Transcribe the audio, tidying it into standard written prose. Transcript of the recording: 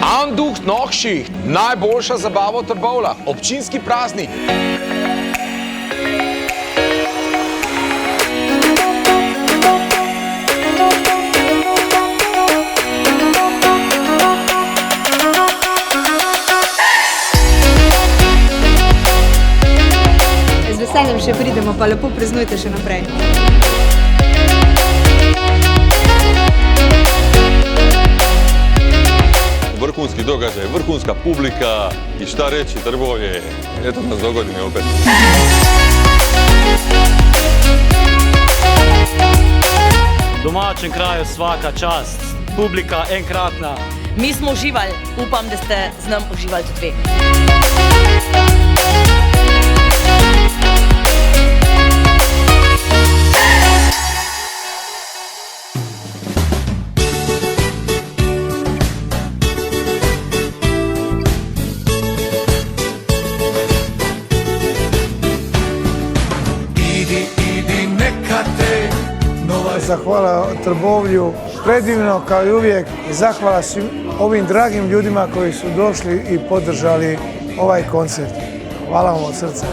Anducht Nachtschicht, najboljša zabava v Trbovljah, občinski praznik. Z veseljem še pridemo, pa lepo praznujte še naprej. Vrhunski događaj, vrhunska publika i šta reći Trbovlje, eto nas dogodine opet. Domačem kraju svaka čast, publika enkratna. Mi smo uživali, upam, da ste z nam uživali tudi vi. Zahvala Trbovlju, predivno kao i uvijek, i zahvala svim ovim dragim ljudima koji su došli i podržali ovaj koncert. Hvala vam od srca.